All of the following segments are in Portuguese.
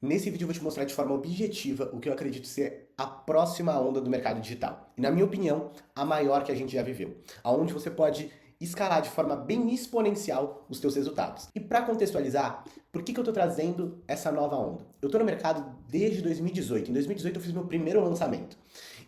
Nesse vídeo eu vou te mostrar de forma objetiva o que eu acredito ser a próxima onda do mercado digital. E na minha opinião, a maior que a gente já viveu. Aonde você pode escalar de forma bem exponencial os teus resultados. E para contextualizar, por que eu estou trazendo essa nova onda? Eu estou no mercado desde 2018. Em 2018 eu fiz meu primeiro lançamento.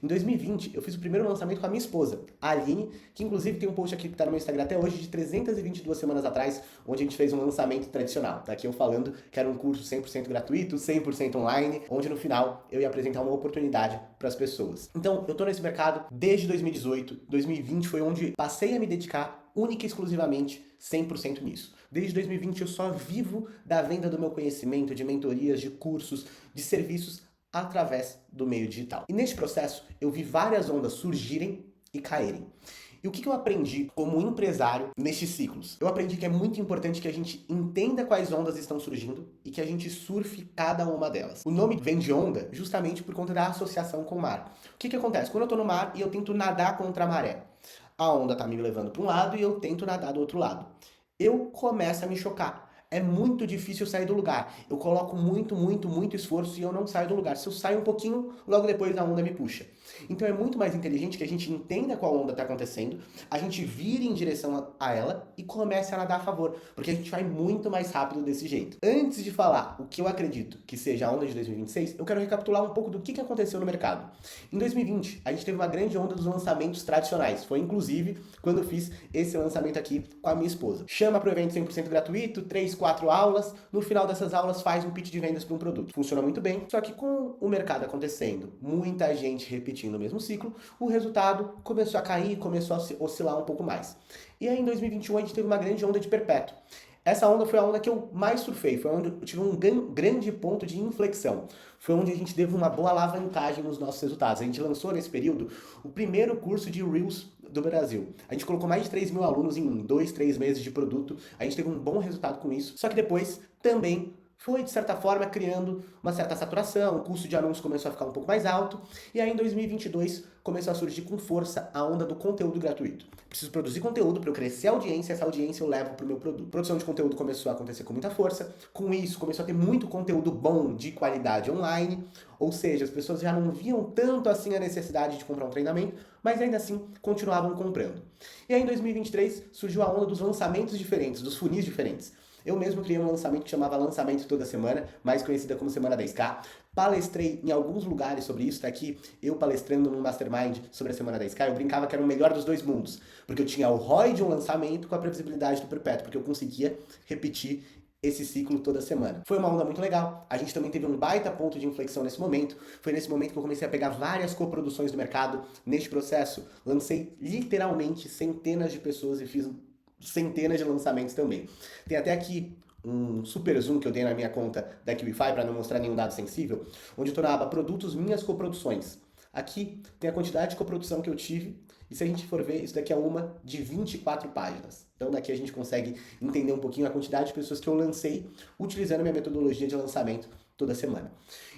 Em 2020, eu fiz o primeiro lançamento com a minha esposa, a Aline, que inclusive tem um post aqui que está no meu Instagram até hoje, de 322 semanas atrás, onde a gente fez um lançamento tradicional. Tá aqui eu falando que era um curso 100% gratuito, 100% online, onde no final eu ia apresentar uma oportunidade para as pessoas. Então, eu estou nesse mercado desde 2018. 2020 foi onde passei a me dedicar única e exclusivamente 100% nisso. Desde 2020 eu só vivo da venda do meu conhecimento, de mentorias, de cursos, de serviços através do meio digital. E neste processo eu vi várias ondas surgirem e caírem. E o que eu aprendi como empresário nestes ciclos? Eu aprendi que é muito importante que a gente entenda quais ondas estão surgindo e que a gente surfe cada uma delas. O nome vem de onda justamente por conta da associação com o mar. O que acontece? Quando eu estou no mar e eu tento nadar contra a maré, a onda está me levando para um lado e eu tento nadar do outro lado. Eu começo a me chocar. É muito difícil sair do lugar. Eu coloco muito esforço e eu não saio do lugar. Se eu saio um pouquinho, logo depois a onda me puxa. Então é muito mais inteligente que a gente entenda qual onda está acontecendo, a gente vire em direção a ela e comece a nadar a favor, porque a gente vai muito mais rápido desse jeito. Antes de falar o que eu acredito que seja a onda de 2026, eu quero recapitular um pouco do que aconteceu no mercado. Em 2020, a gente teve uma grande onda dos lançamentos tradicionais. Foi inclusive quando eu fiz esse lançamento aqui com a minha esposa. Chama para o evento 100% gratuito, 3, 4 aulas. No final dessas aulas faz um pitch de vendas para um produto. Funciona muito bem, só que com o mercado acontecendo, muita gente repetindo o mesmo ciclo, o resultado começou a cair, começou a oscilar um pouco mais. E aí em 2021 a gente teve uma grande onda de perpétuo. Essa onda foi a onda que eu mais surfei, foi onde eu tive um grande ponto de inflexão. Foi onde a gente teve uma boa alavancagem nos nossos resultados. A gente lançou nesse período o primeiro curso de Reels do Brasil. A gente colocou mais de 3 mil alunos em 2, 3 meses de produto. A gente teve um bom resultado com isso. Só que depois também foi, de certa forma, criando uma certa saturação, o custo de anúncio começou a ficar um pouco mais alto, e aí em 2022 começou a surgir com força a onda do conteúdo gratuito. Preciso produzir conteúdo para eu crescer a audiência, essa audiência eu levo para o meu produto. A produção de conteúdo começou a acontecer com muita força, com isso começou a ter muito conteúdo bom, de qualidade online, ou seja, as pessoas já não viam tanto assim a necessidade de comprar um treinamento, mas ainda assim continuavam comprando. E aí em 2023 surgiu a onda dos lançamentos diferentes, dos funis diferentes. Eu mesmo criei um lançamento que chamava Lançamento Toda Semana, mais conhecida como Semana 10K. Palestrei em alguns lugares sobre isso, tá aqui eu palestrando num Mastermind sobre a Semana 10K. Eu brincava que era o melhor dos dois mundos, porque eu tinha o ROI de um lançamento com a previsibilidade do perpétuo, porque eu conseguia repetir esse ciclo toda semana. Foi uma onda muito legal, a gente também teve um baita ponto de inflexão nesse momento, foi nesse momento que eu comecei a pegar várias coproduções do mercado. Neste processo, lancei literalmente centenas de pessoas e fiz centenas de lançamentos também. Tem até aqui um super zoom que eu dei na minha conta da Kiwify para não mostrar nenhum dado sensível, onde eu estou na aba Produtos Minhas Coproduções. Aqui tem a quantidade de coprodução que eu tive, e se a gente for ver, isso daqui é uma de 24 páginas. Então daqui a gente consegue entender um pouquinho a quantidade de pessoas que eu lancei utilizando a minha metodologia de lançamento toda semana.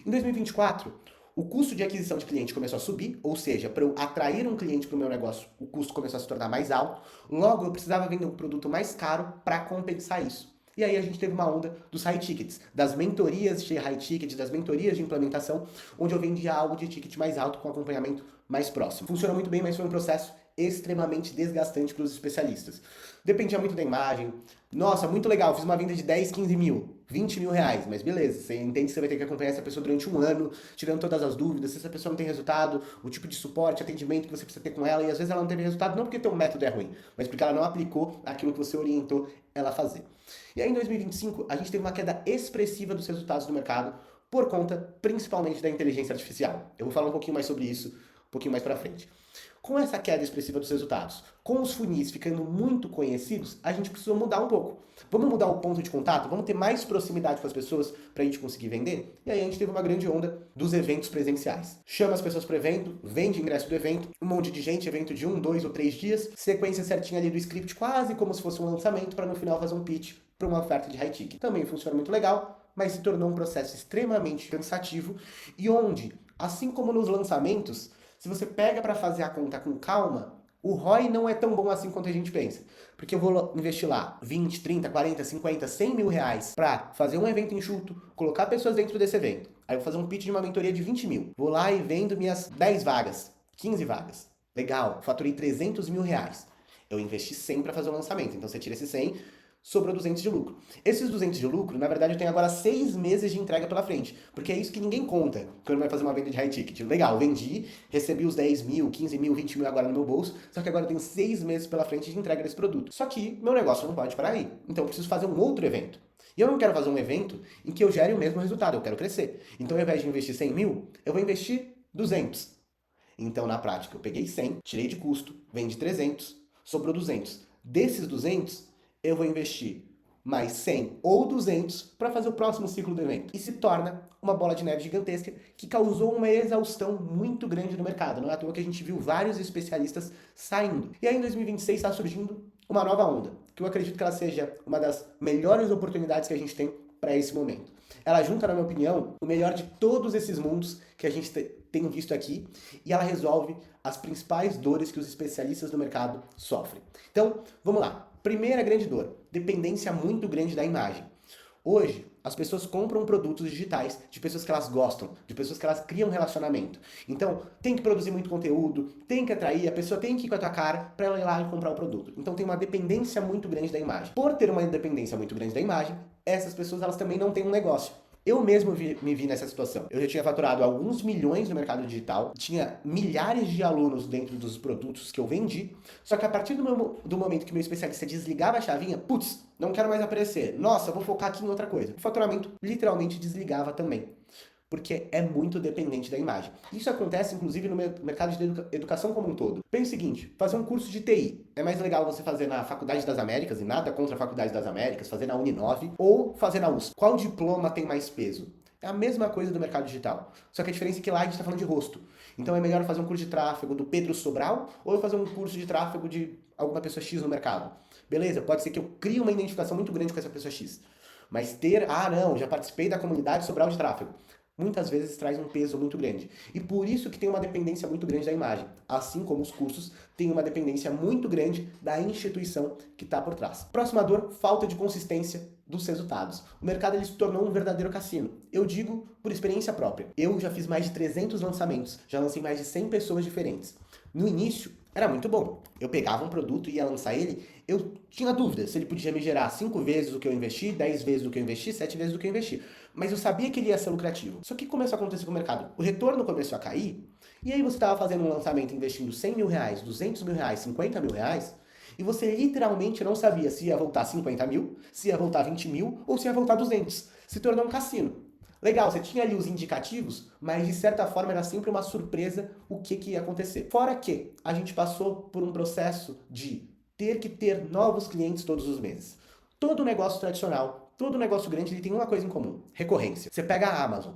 Em 2024, o custo de aquisição de cliente começou a subir, ou seja, para eu atrair um cliente para o meu negócio, o custo começou a se tornar mais alto. Logo, eu precisava vender um produto mais caro para compensar isso. E aí a gente teve uma onda dos high tickets, das mentorias de high ticket, das mentorias de implementação, onde eu vendia algo de ticket mais alto com acompanhamento mais próximo. Funciona muito bem, mas foi um processo extremamente desgastante para os especialistas. Dependia muito da imagem. Nossa, muito legal, fiz uma venda de 10, 15 mil, 20 mil reais, mas beleza, você entende que você vai ter que acompanhar essa pessoa durante um ano, tirando todas as dúvidas, se essa pessoa não tem resultado, o tipo de suporte, atendimento que você precisa ter com ela, e às vezes ela não teve resultado não porque teu método é ruim, mas porque ela não aplicou aquilo que você orientou ela a fazer. E aí em 2025, a gente teve uma queda expressiva dos resultados do mercado, por conta principalmente da inteligência artificial. Eu vou falar um pouquinho mais sobre isso, um pouquinho mais pra frente. Com essa queda expressiva dos resultados, com os funis ficando muito conhecidos, a gente precisou mudar um pouco. Vamos mudar o ponto de contato? Vamos ter mais proximidade com as pessoas para a gente conseguir vender? E aí a gente teve uma grande onda dos eventos presenciais. Chama as pessoas para o evento, vende ingresso do evento, um monte de gente, evento de 1, 2 ou 3 dias, sequência certinha ali do script, quase como se fosse um lançamento, para no final fazer um pitch para uma oferta de high ticket. Também funciona muito legal, mas se tornou um processo extremamente cansativo e onde, assim como nos lançamentos, se você pega para fazer a conta com calma, o ROI não é tão bom assim quanto a gente pensa. Porque eu vou investir lá 20, 30, 40, 50, 100 mil reais para fazer um evento enxuto, colocar pessoas dentro desse evento. Aí eu vou fazer um pitch de uma mentoria de 20 mil. Vou lá e vendo minhas 10 vagas, 15 vagas. Legal, faturei 300 mil reais. Eu investi 100 para fazer o lançamento. Então você tira esse 100, sobrou 200 de lucro. Esses 200 de lucro, na verdade, eu tenho agora 6 meses de entrega pela frente. Porque é isso que ninguém conta quando vai fazer uma venda de high ticket. Legal, vendi, recebi os 10 mil, 15 mil, 20 mil agora no meu bolso, só que agora eu tenho 6 meses pela frente de entrega desse produto. Só que meu negócio não pode parar aí. Então eu preciso fazer um outro evento. E eu não quero fazer um evento em que eu gere o mesmo resultado, eu quero crescer. Então, ao invés de investir 100 mil, eu vou investir 200. Então, na prática, eu peguei 100, tirei de custo, vendi 300, sobrou 200. Desses 200, eu vou investir mais 100 ou 200 para fazer o próximo ciclo do evento. E se torna uma bola de neve gigantesca que causou uma exaustão muito grande no mercado. Não é à toa que a gente viu vários especialistas saindo. E aí, em 2026, está surgindo uma nova onda, que eu acredito que ela seja uma das melhores oportunidades que a gente tem para esse momento. Ela junta, na minha opinião, o melhor de todos esses mundos que a gente tem visto aqui e ela resolve as principais dores que os especialistas do mercado sofrem. Então, vamos lá. Primeira grande dor, dependência muito grande da imagem. Hoje, as pessoas compram produtos digitais de pessoas que elas gostam, de pessoas que elas criam relacionamento. Então, tem que produzir muito conteúdo, tem que atrair, a pessoa tem que ir com a tua cara para ela ir lá e comprar o produto. Então, tem uma dependência muito grande da imagem. Por ter uma dependência muito grande da imagem, essas pessoas elas também não têm um negócio. Eu mesmo me vi nessa situação. Eu já tinha faturado alguns milhões no mercado digital, tinha milhares de alunos dentro dos produtos que eu vendi, só que a partir do momento que meu especialista desligava a chavinha, putz, não quero mais aparecer. Nossa, vou focar aqui em outra coisa. O faturamento literalmente desligava também, porque é muito dependente da imagem. Isso acontece, inclusive, no mercado de educação como um todo. Pense o seguinte, fazer um curso de TI. É mais legal você fazer na Faculdade das Américas, e nada contra a Faculdade das Américas, fazer na Uninove, ou fazer na USP. Qual diploma tem mais peso? É a mesma coisa do mercado digital. Só que a diferença é que lá a gente está falando de rosto. Então é melhor fazer um curso de tráfego do Pedro Sobral, ou fazer um curso de tráfego de alguma pessoa X no mercado. Beleza? Pode ser que eu crie uma identificação muito grande com essa pessoa X. Mas não, já participei da comunidade Sobral de tráfego. Muitas vezes traz um peso muito grande. E por isso que tem uma dependência muito grande da imagem. Assim como os cursos têm uma dependência muito grande da instituição que está por trás. Próxima dor, falta de consistência dos resultados. O mercado ele se tornou um verdadeiro cassino. Eu digo por experiência própria. Eu já fiz mais de 300 lançamentos, já lancei mais de 100 pessoas diferentes. No início, era muito bom. Eu pegava um produto e ia lançar ele, eu tinha dúvidas se ele podia me gerar 5 vezes o que eu investi, 10 vezes o que eu investi, 7 vezes o que eu investi. Mas eu sabia que ele ia ser lucrativo. Só que começou a acontecer com o mercado. O retorno começou a cair, e aí você estava fazendo um lançamento investindo 100 mil reais, 200 mil reais, 50 mil reais, e você literalmente não sabia se ia voltar 50 mil, se ia voltar 20 mil ou se ia voltar 200. Se tornou um cassino. Legal, você tinha ali os indicativos, mas de certa forma era sempre uma surpresa o que ia acontecer. Fora que a gente passou por um processo de ter que ter novos clientes todos os meses. Todo negócio tradicional, todo negócio grande, ele tem uma coisa em comum: recorrência. Você pega a Amazon,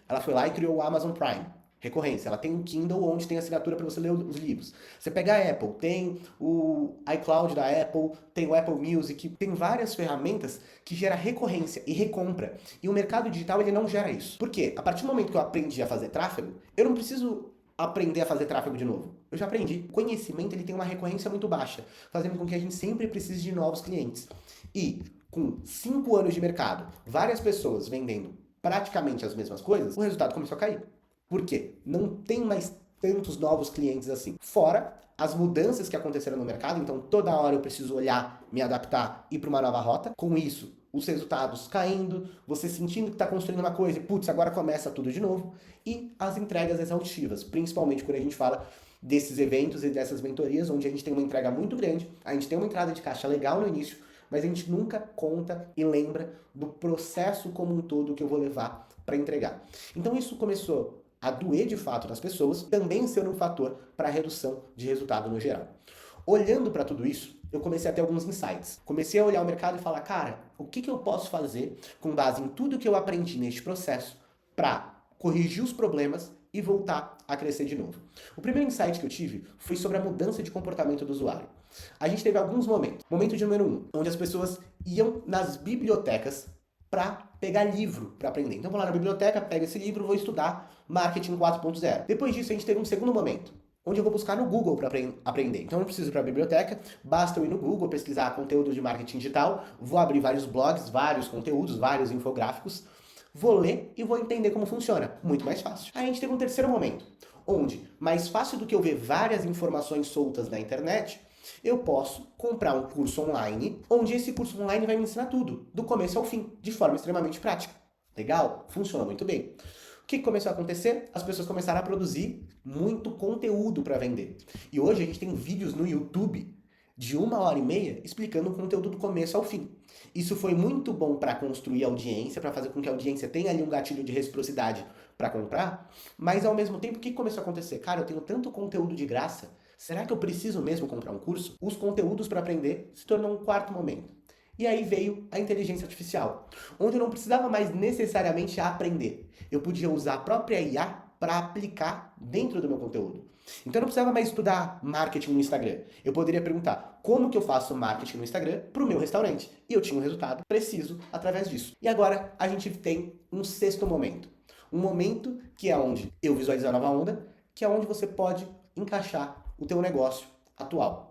ela foi lá e criou o Amazon Prime. Recorrência, ela tem um Kindle onde tem assinatura para você ler os livros. Você pega a Apple, tem o iCloud da Apple, tem o Apple Music, tem várias ferramentas que geram recorrência e recompra. E o mercado digital ele não gera isso. Por quê? A partir do momento que eu aprendi a fazer tráfego, eu não preciso aprender a fazer tráfego de novo. Eu já aprendi. O conhecimento ele tem uma recorrência muito baixa, fazendo com que a gente sempre precise de novos clientes. E com 5 anos de mercado, várias pessoas vendendo praticamente as mesmas coisas, o resultado começou a cair. Por quê? Não tem mais tantos novos clientes assim. Fora as mudanças que aconteceram no mercado, então toda hora eu preciso olhar, me adaptar e ir para uma nova rota. Com isso, os resultados caindo, você sentindo que está construindo uma coisa e, putz, agora começa tudo de novo. E as entregas exaustivas, principalmente quando a gente fala desses eventos e dessas mentorias, onde a gente tem uma entrega muito grande, a gente tem uma entrada de caixa legal no início, mas a gente nunca conta e lembra do processo como um todo que eu vou levar para entregar. Então isso começou a doer de fato nas pessoas, também sendo um fator para a redução de resultado no geral. Olhando para tudo isso, eu comecei a ter alguns insights. Comecei a olhar o mercado e falar, cara, o que eu posso fazer com base em tudo que eu aprendi neste processo para corrigir os problemas e voltar a crescer de novo. O primeiro insight que eu tive foi sobre a mudança de comportamento do usuário. A gente teve alguns momentos. Momento de número 1, onde as pessoas iam nas bibliotecas para pegar livro para aprender. Então vou lá na biblioteca, pego esse livro, vou estudar Marketing 4.0. Depois disso a gente teve um segundo momento, onde eu vou buscar no Google para aprender. Então eu não preciso ir para a biblioteca, basta eu ir no Google, pesquisar conteúdo de marketing digital, vou abrir vários blogs, vários conteúdos, vários infográficos, vou ler e vou entender como funciona. Muito mais fácil. Aí a gente teve um terceiro momento, onde, mais fácil do que eu ver várias informações soltas na internet, eu posso comprar um curso online, onde esse curso online vai me ensinar tudo, do começo ao fim, de forma extremamente prática. Legal? Funciona muito bem. O que começou a acontecer? As pessoas começaram a produzir muito conteúdo para vender. E hoje a gente tem vídeos no YouTube de 1h30 explicando o conteúdo do começo ao fim. Isso foi muito bom para construir audiência, para fazer com que a audiência tenha ali um gatilho de reciprocidade para comprar, mas ao mesmo tempo, o que começou a acontecer? Cara, eu tenho tanto conteúdo de graça, será que eu preciso mesmo comprar um curso? Os conteúdos para aprender se tornam um quarto momento. E aí veio a inteligência artificial, onde eu não precisava mais necessariamente aprender. Eu podia usar a própria IA para aplicar dentro do meu conteúdo. Então eu não precisava mais estudar marketing no Instagram. Eu poderia perguntar como que eu faço marketing no Instagram para o meu restaurante. E eu tinha um resultado preciso através disso. E agora a gente tem um sexto momento. Um momento que é onde eu visualizo a nova onda, que é onde você pode encaixar o teu negócio atual.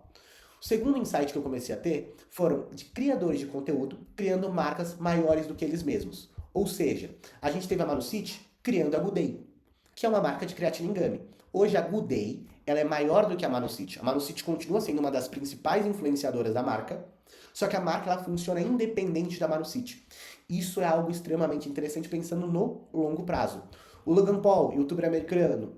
O segundo insight que eu comecei a ter foram de criadores de conteúdo criando marcas maiores do que eles mesmos. Ou seja, a gente teve a Manucity criando a Good Day, que é uma marca de creatina Engame. Hoje a Good Day ela é maior do que a Manucity. A Manucity continua sendo uma das principais influenciadoras da marca, só que a marca ela funciona independente da Manucity. Isso é algo extremamente interessante pensando no longo prazo. O Logan Paul, youtuber americano,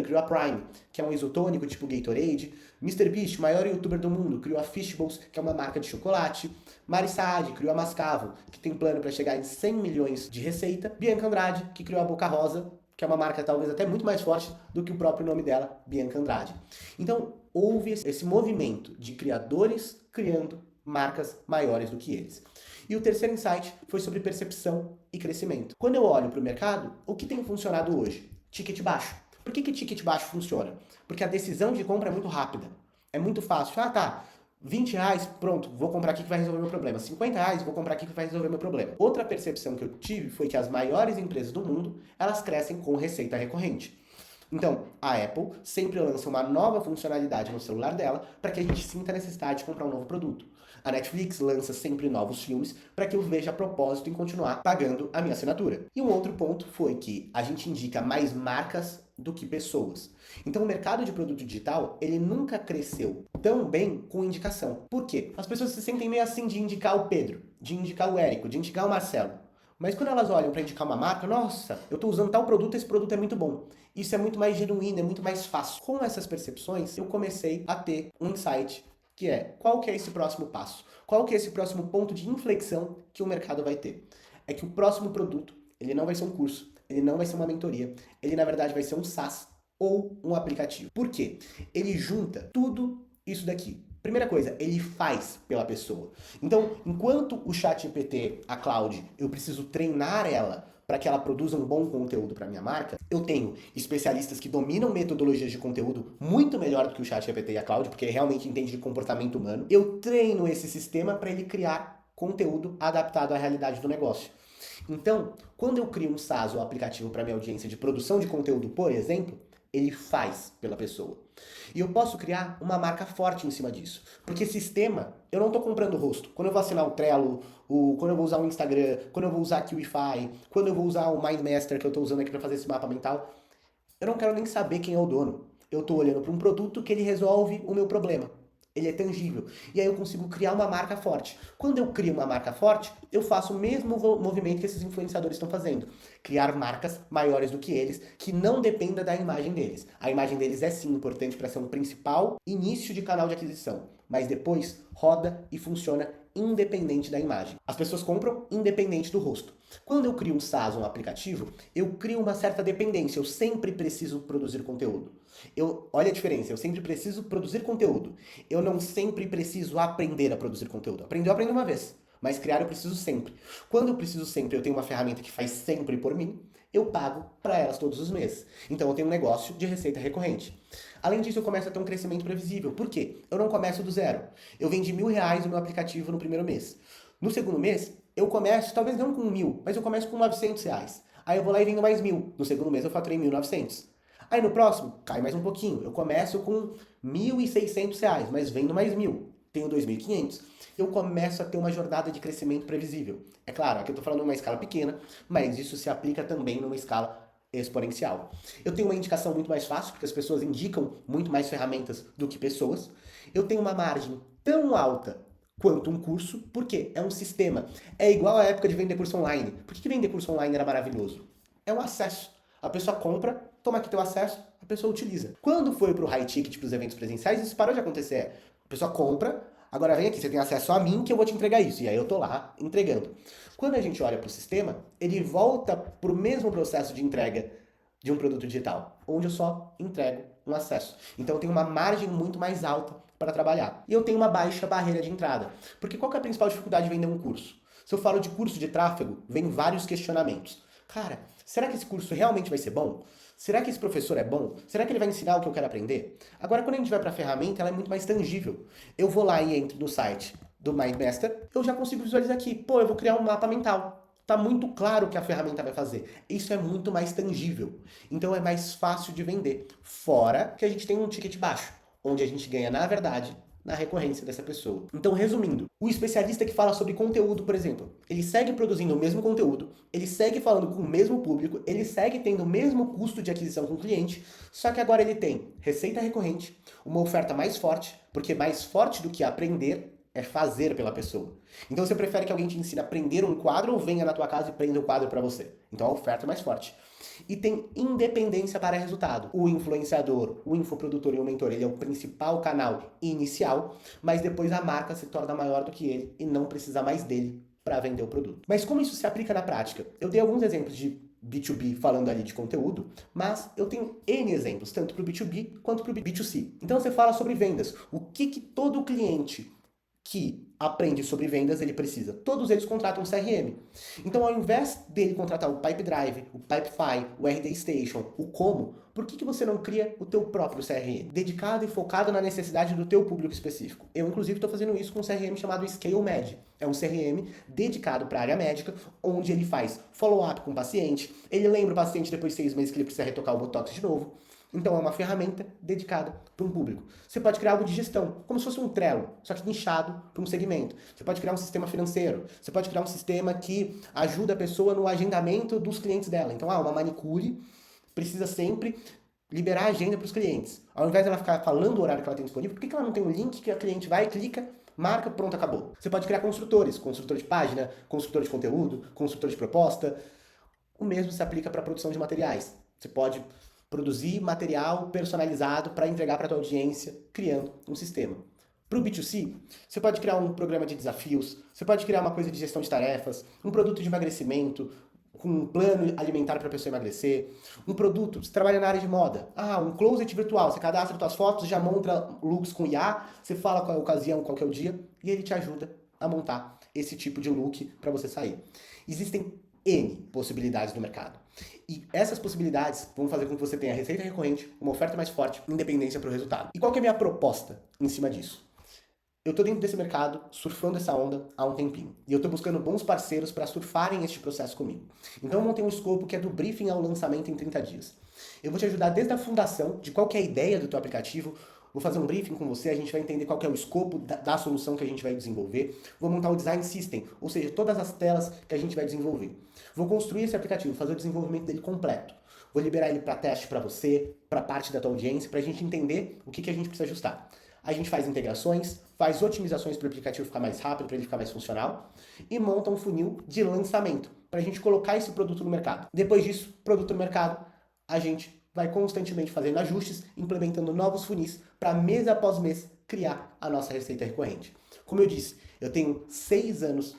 criou a Prime, que é um isotônico tipo Gatorade. MrBeast, maior youtuber do mundo, criou a Fishables, que é uma marca de chocolate. Mari Saad criou a Mascavo, que tem plano para chegar em 100 milhões de receita. Bianca Andrade, que criou a Boca Rosa, que é uma marca talvez até muito mais forte do que o próprio nome dela, Bianca Andrade. Então, houve esse movimento de criadores criando marcas maiores do que eles. E o terceiro insight foi sobre percepção e crescimento. Quando eu olho para o mercado, o que tem funcionado hoje? Ticket baixo. Por que ticket baixo funciona? Porque a decisão de compra é muito rápida. É muito fácil. Ah, tá. R$ 20, pronto, vou comprar aqui que vai resolver meu problema. R$ 50, vou comprar aqui que vai resolver meu problema. Outra percepção que eu tive foi que as maiores empresas do mundo, elas crescem com receita recorrente. Então, a Apple sempre lança uma nova funcionalidade no celular dela para que a gente sinta a necessidade de comprar um novo produto. A Netflix lança sempre novos filmes para que eu veja propósito em continuar pagando a minha assinatura. E um outro ponto foi que a gente indica mais marcas do que pessoas. Então o mercado de produto digital, ele nunca cresceu tão bem com indicação. Por quê? As pessoas se sentem meio assim de indicar o Pedro, de indicar o Érico, de indicar o Marcelo. Mas quando elas olham para indicar uma marca, nossa, eu estou usando tal produto, esse produto é muito bom. Isso é muito mais genuíno, é muito mais fácil. Com essas percepções, eu comecei a ter um insight, que é, qual que é esse próximo passo? Qual que é esse próximo ponto de inflexão que o mercado vai ter? É que o próximo produto, ele não vai ser um curso, ele não vai ser uma mentoria, ele na verdade vai ser um SaaS ou um aplicativo. Por quê? Ele junta tudo isso daqui. Primeira coisa, ele faz pela pessoa. Então, enquanto o ChatGPT, a Cloud, eu preciso treinar ela para que ela produza um bom conteúdo para minha marca, eu tenho especialistas que dominam metodologias de conteúdo muito melhor do que o ChatGPT e a Cloud, porque realmente entende de comportamento humano. Eu treino esse sistema para ele criar conteúdo adaptado à realidade do negócio. Então, quando eu crio um SaaS ou aplicativo para minha audiência de produção de conteúdo, por exemplo, ele faz pela pessoa. E eu posso criar uma marca forte em cima disso. Porque sistema, eu não estou comprando rosto. Quando eu vou assinar o Trello, quando eu vou usar o Instagram, quando eu vou usar a QIFI, quando eu vou usar o MindMaster que eu estou usando aqui para fazer esse mapa mental, eu não quero nem saber quem é o dono. Eu estou olhando para um produto que ele resolve o meu problema. Ele é tangível. E aí eu consigo criar uma marca forte. Quando eu crio uma marca forte, eu faço o mesmo movimento que esses influenciadores estão fazendo. Criar marcas maiores do que eles, que não dependa da imagem deles. A imagem deles é sim importante para ser um principal início de canal de aquisição. Mas depois roda e funciona independente da imagem. As pessoas compram independente do rosto. Quando eu crio um SaaS, um aplicativo, eu crio uma certa dependência. Eu sempre preciso produzir conteúdo. Olha a diferença, eu sempre preciso produzir conteúdo. Eu não sempre preciso aprender a produzir conteúdo. Aprender, eu aprendo uma vez. Mas criar eu preciso sempre. Quando eu preciso sempre, eu tenho uma ferramenta que faz sempre por mim, eu pago para elas todos os meses. Então eu tenho um negócio de receita recorrente. Além disso, eu começo a ter um crescimento previsível. Por quê? Eu não começo do zero. Eu vendi R$ 1.000 no meu aplicativo no primeiro mês. No segundo mês, eu começo, talvez não com 1.000, mas eu começo com R$ 900. Aí eu vou lá e vendo mais 1.000. No segundo mês eu faturei 1.900. Aí no próximo, cai mais um pouquinho. Eu começo com R$ 1.600, mas vendo mais 1.000. Tenho 2.500. Eu começo a ter uma jornada de crescimento previsível. É claro, aqui eu estou falando numa escala pequena, mas isso se aplica também numa escala exponencial. Eu tenho uma indicação muito mais fácil, porque as pessoas indicam muito mais ferramentas do que pessoas. Eu tenho uma margem tão alta quanto um curso, porque é um sistema. É igual à época de vender curso online. Por que vender curso online era maravilhoso? É um acesso. A pessoa compra, toma aqui teu acesso, a pessoa utiliza. Quando foi para o high ticket, para os eventos presenciais, isso parou de acontecer. A pessoa compra, agora vem aqui, você tem acesso a mim que eu vou te entregar isso. E aí eu tô lá entregando. Quando a gente olha para o sistema, ele volta para o mesmo processo de entrega de um produto digital, onde eu só entrego um acesso. Então eu tenho uma margem muito mais alta para trabalhar. E eu tenho uma baixa barreira de entrada. Porque qual que é a principal dificuldade de vender um curso? Se eu falo de curso de tráfego, vem vários questionamentos. Cara, será que esse curso realmente vai ser bom? Será que esse professor é bom? Será que ele vai ensinar o que eu quero aprender? Agora, quando a gente vai para a ferramenta, ela é muito mais tangível. Eu vou lá e entro no site do MindMaster, eu já consigo visualizar aqui. Pô, eu vou criar um mapa mental. Tá muito claro o que a ferramenta vai fazer. Isso é muito mais tangível. Então é mais fácil de vender. Fora que a gente tem um ticket baixo, onde a gente ganha, na verdade, na recorrência dessa pessoa. Então, resumindo, o especialista que fala sobre conteúdo, por exemplo, ele segue produzindo o mesmo conteúdo, ele segue falando com o mesmo público, ele segue tendo o mesmo custo de aquisição com o cliente, só que agora ele tem receita recorrente, uma oferta mais forte, porque mais forte do que aprender é fazer pela pessoa. Então você prefere que alguém te ensine a prender um quadro ou venha na tua casa e prenda o quadro para você? Então a oferta é mais forte. E tem independência para resultado. O influenciador, o infoprodutor e o mentor, ele é o principal canal inicial, mas depois a marca se torna maior do que ele e não precisa mais dele para vender o produto. Mas como isso se aplica na prática? Eu dei alguns exemplos de B2B falando ali de conteúdo, mas eu tenho N exemplos, tanto para o B2B quanto para o B2C. Então você fala sobre vendas. O que todo cliente que aprende sobre vendas, ele precisa. Todos eles contratam um CRM. Então, ao invés dele contratar o Pipedrive, o Pipefy, o RD Station, o Como, por que você não cria o teu próprio CRM? Dedicado e focado na necessidade do teu público específico. Eu, inclusive, estou fazendo isso com um CRM chamado ScaleMed. É um CRM dedicado para a área médica, onde ele faz follow-up com o paciente, ele lembra o paciente depois de 6 meses que ele precisa retocar o Botox de novo. Então é uma ferramenta dedicada para um público. Você pode criar algo de gestão, como se fosse um Trello, só que nichado para um segmento. Você pode criar um sistema financeiro, você pode criar um sistema que ajuda a pessoa no agendamento dos clientes dela. Então, uma manicure precisa sempre liberar a agenda para os clientes. Ao invés dela ficar falando o horário que ela tem disponível, por que ela não tem um link que a cliente vai, clica, marca, pronto, acabou. Você pode criar construtores, construtor de página, construtor de conteúdo, construtor de proposta. O mesmo se aplica para a produção de materiais. Você pode produzir material personalizado para entregar para a tua audiência, criando um sistema. Para o B2C, você pode criar um programa de desafios, você pode criar uma coisa de gestão de tarefas, um produto de emagrecimento, com um plano alimentar para a pessoa emagrecer, um produto, você trabalha na área de moda, um closet virtual, você cadastra suas fotos, já monta looks com IA, você fala qual é a ocasião, qual é o dia, e ele te ajuda a montar esse tipo de look para você sair. Existem N possibilidades no mercado. E essas possibilidades vão fazer com que você tenha receita recorrente, uma oferta mais forte, independência para o resultado. E qual que é a minha proposta em cima disso? Eu estou dentro desse mercado, surfando essa onda há um tempinho. E eu estou buscando bons parceiros para surfarem este processo comigo. Então eu montei um escopo que é do briefing ao lançamento em 30 dias. Eu vou te ajudar desde a fundação, de qual que é a ideia do teu aplicativo. Vou fazer um briefing com você, a gente vai entender qual que é o escopo da solução que a gente vai desenvolver. Vou montar o design system, ou seja, todas as telas que a gente vai desenvolver. Vou construir esse aplicativo, fazer o desenvolvimento dele completo. Vou liberar ele para teste para você, para parte da tua audiência, para a gente entender o que a gente precisa ajustar. A gente faz integrações, faz otimizações para o aplicativo ficar mais rápido, para ele ficar mais funcional, e monta um funil de lançamento, para a gente colocar esse produto no mercado. Depois disso, produto no mercado, a gente vai constantemente fazendo ajustes, implementando novos funis para mês após mês criar a nossa receita recorrente. Como eu disse, eu tenho 6 anos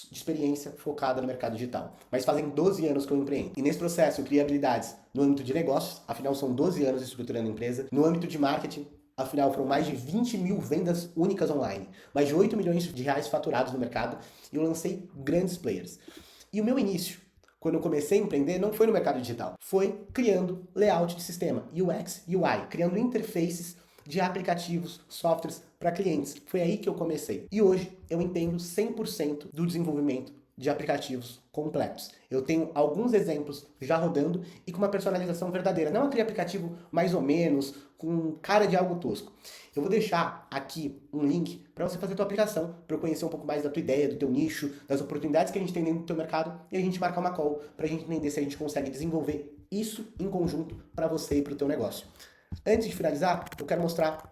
de experiência focada no mercado digital, mas fazem 12 anos que eu empreendo. E nesse processo eu criei habilidades no âmbito de negócios, afinal são 12 anos estruturando a empresa, no âmbito de marketing, afinal foram mais de 20 mil vendas únicas online, mais de 8 milhões de reais faturados no mercado, e eu lancei grandes players. E o meu início, quando eu comecei a empreender, não foi no mercado digital. Foi criando layout de sistema, UX, UI, criando interfaces de aplicativos, softwares para clientes. Foi aí que eu comecei. E hoje eu entendo 100% do desenvolvimento de aplicativos completos. Eu tenho alguns exemplos já rodando e com uma personalização verdadeira, não aquele aplicativo mais ou menos, com cara de algo tosco. Eu vou deixar aqui um link para você fazer a tua aplicação, para eu conhecer um pouco mais da tua ideia, do teu nicho, das oportunidades que a gente tem dentro do teu mercado e a gente marcar uma call para a gente entender se a gente consegue desenvolver isso em conjunto para você e para o teu negócio. Antes de finalizar, eu quero mostrar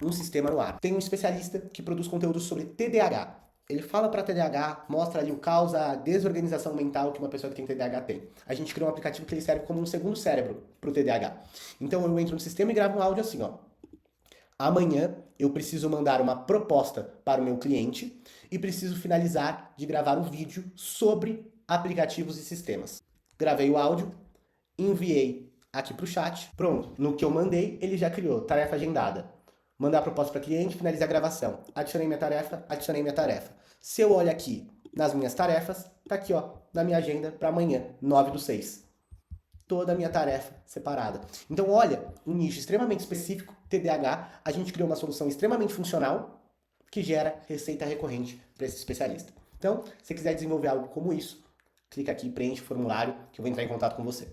um sistema no ar. Tem um especialista que produz conteúdo sobre TDAH. Ele fala para TDAH, mostra ali o caos, a desorganização mental que uma pessoa que tem TDAH tem. A gente criou um aplicativo que ele serve como um segundo cérebro para o TDAH. Então eu entro no sistema e gravo um áudio assim, ó. Amanhã eu preciso mandar uma proposta para o meu cliente e preciso finalizar de gravar um vídeo sobre aplicativos e sistemas. Gravei o áudio, enviei aqui para o chat. Pronto, no que eu mandei, ele já criou tarefa agendada. Mandar a proposta para cliente, finalizar a gravação. Adicionei minha tarefa, adicionei minha tarefa. Se eu olho aqui nas minhas tarefas, tá aqui ó, na minha agenda para amanhã, 9/6. Toda a minha tarefa separada. Então olha, um nicho extremamente específico, TDAH, a gente criou uma solução extremamente funcional que gera receita recorrente para esse especialista. Então, se você quiser desenvolver algo como isso, clica aqui, preenche o formulário que eu vou entrar em contato com você.